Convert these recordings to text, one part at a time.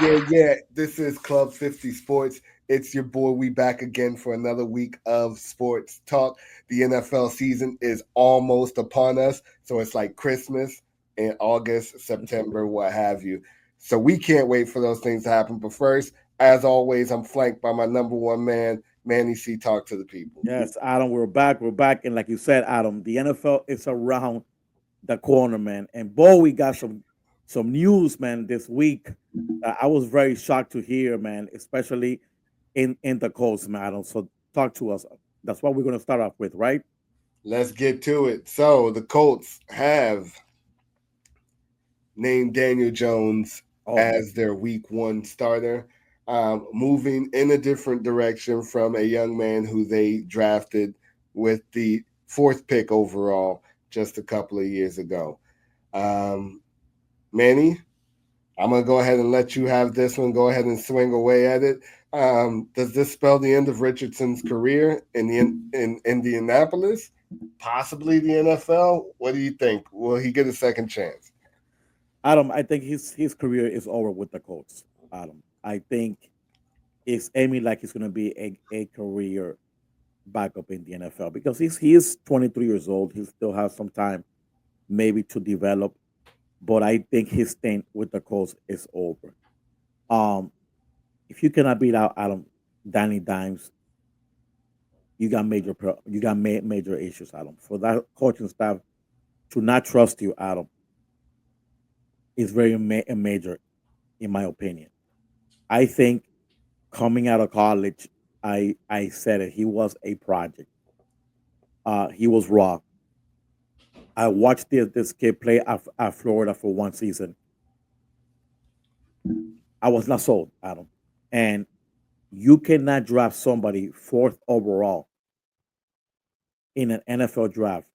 Yeah. This is Club 50 Sports. It's your boy. We back again for another week of sports talk. The NFL season is almost upon us. So it's like Christmas in August, September, what have you. So we can't wait for those things to happen. But first, as always, I'm flanked by my number one man, Manny C. Talk to the people. Yes, Adam, we're back. We're back. And like you said, Adam, the NFL is around the corner, man. And boy, we got some news, man, this week. I was very shocked to hear, man, especially in the Colts, man. Adam. So talk to us. That's what we're gonna start off with, right? Let's get to it. So the Colts have named Daniel Jones Oh man. as their week one starter, moving in a different direction from a young man who they drafted with the fourth pick overall just a couple of years ago. Um, Manny, I'm going to go ahead and let you have this one. Go ahead and swing away at it. Does this spell the end of Richardson's career in Indianapolis? Possibly the NFL? What do you think? Will he get a second chance? Adam, I think his career is over with the Colts. Adam, I think it's aiming like he's gonna be a career backup in the NFL because he is 23 years old. He still has some time maybe to develop, but I think his stint with the Colts is over. Um, if you cannot beat out Adam Danny Dimes, you got major issues, Adam. For that coaching staff to not trust you, Adam, is very major, in my opinion. I think coming out of college, I said it. He was a project. He was raw. I watched this kid play at Florida for one season. I was not sold, Adam. And you cannot draft somebody fourth overall in an NFL draft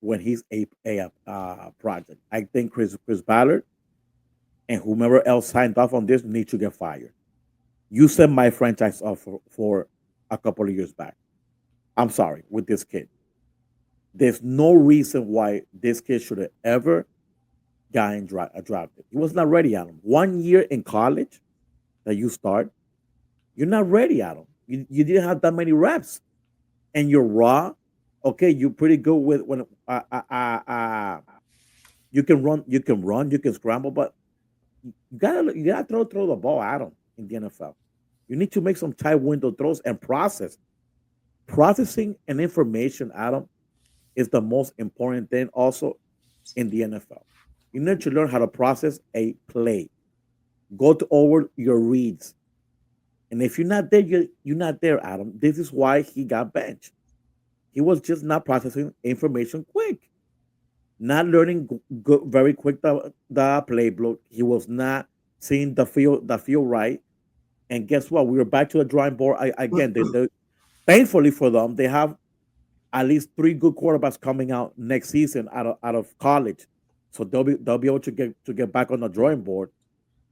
when he's a project. I think Chris Ballard and whomever else signed off on this need to get fired. You sent my franchise off for a couple of years back. I'm sorry with this kid. There's no reason why this kid should have ever gotten drafted. He was not ready, Adam. 1 year in college that you start, you're not ready, Adam. You didn't have that many reps, and you're raw. Okay, you're pretty good with when you can scramble, but you gotta throw the ball at him in the NFL. You need to make some tight window throws and processing and information, Adam, is the most important thing also in the NFL. You need to learn how to process a play. Go to over your reads. And if you're not there, you're not there, Adam. This is why he got benched. He was just not processing information quick, not learning very quick the playbook. He was not seeing the field right. And guess what? We were back to the drawing board again. Thankfully for them, they have at least three good quarterbacks coming out next season out of college, so they'll be able to get back on the drawing board.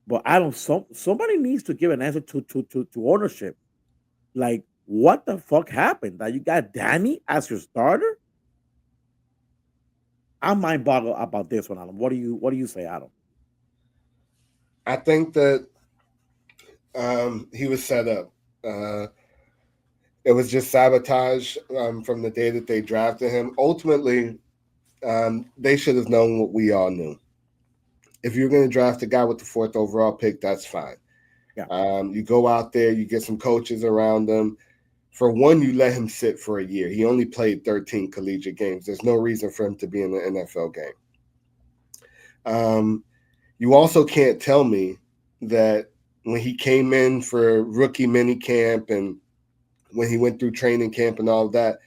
But I don't. Somebody needs to give an answer to ownership. Like, what the fuck happened? That you got Danny as your starter? I'm mind boggled about this one, Adam. What do you say, Adam? I think that he was set up. Uh, it was just sabotage from the day that they drafted him. Ultimately, they should have known what we all knew. If you're going to draft a guy with the fourth overall pick, that's fine. Yeah, You go out there, you get some coaches around him. For one, you let him sit for a year. He only played 13 collegiate games. There's no reason for him to be in the NFL game. Um, you also can't tell me that when he came in for rookie mini camp and when he went through training camp and all of that,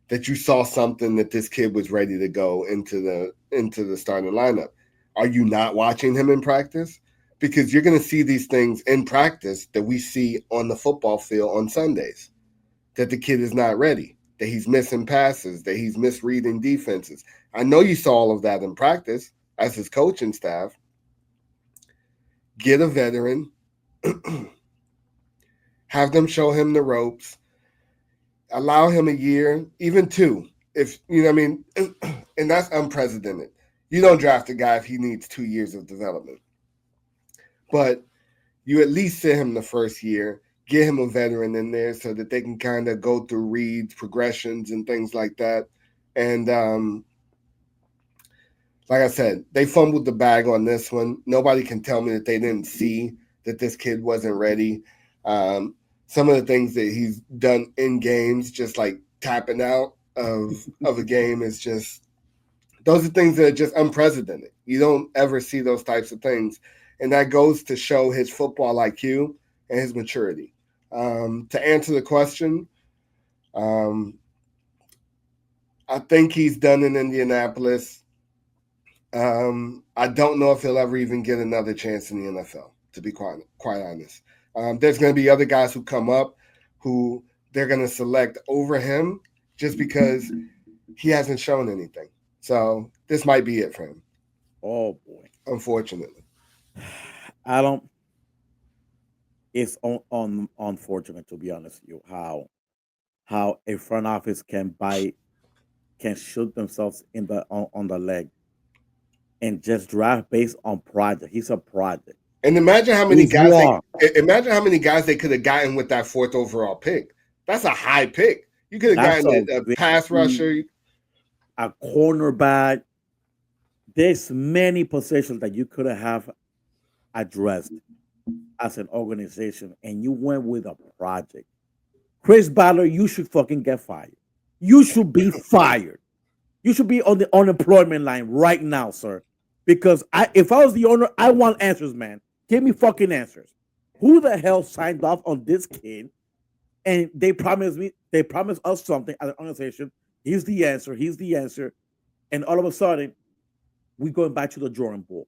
that you saw something that this kid was ready to go into the starting lineup. Are you not watching him in practice? Because you're going to see these things in practice that we see on the football field on Sundays. That the kid is not ready, that he's missing passes, that he's misreading defenses. I know you saw all of that in practice as his coaching staff. Get a veteran, have them show him the ropes, allow him a year, even two. If you know what I mean, and that's unprecedented. You don't draft a guy if he needs 2 years of development. but you at least sit him the first year, get him a veteran in there so that they can kind of go through reads, progressions, and things like that. And like I said, they fumbled the bag on this one. Nobody can tell me that they didn't see that this kid wasn't ready. Some of the things that he's done in games, just like tapping out of a game, is just those are things that are just unprecedented. You don't ever see those types of things, and that goes to show his football IQ and his maturity. To answer the question, um, I think he's done in Indianapolis. I don't know if he'll ever even get another chance in the NFL, to be quite honest. There's going to be other guys who come up who they're going to select over him just because he hasn't shown anything. So this might be it for him. Oh boy, Unfortunately. I don't. It's unfortunate, to be honest with you, how a front office can shoot themselves in on the leg and just draft based on project. He's a project. And He's wrong. imagine how many guys they could have gotten with that fourth overall pick. That's a high pick. You could have That's gotten a pass rusher, a cornerback. There's many positions that you could have addressed as an organization, and you went with a project. Chris Ballard, you should fucking get fired. You should be fired. You should be on the unemployment line right now, sir. Because if I was the owner, I want answers, man. Give me fucking answers. Who the hell signed off on this kid? And they promised us something as an organization. Here's the answer. Here's the answer. And all of a sudden, we're going back to the drawing board.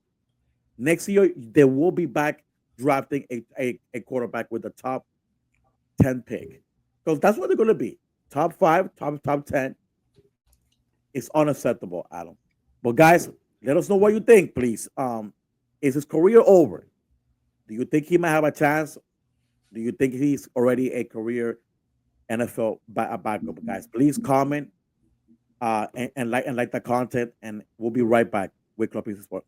Next year, they will be back drafting a quarterback with the top 10 pick. Because that's what they're going to be. Top 5, top 10. It's unacceptable, Adam. But guys, let us know what you think, please. Is his career over? Do you think he might have a chance? Do you think he's already a career NFL backup? Guys, please comment and like the content, and we'll be right back with Club Pieces Sport.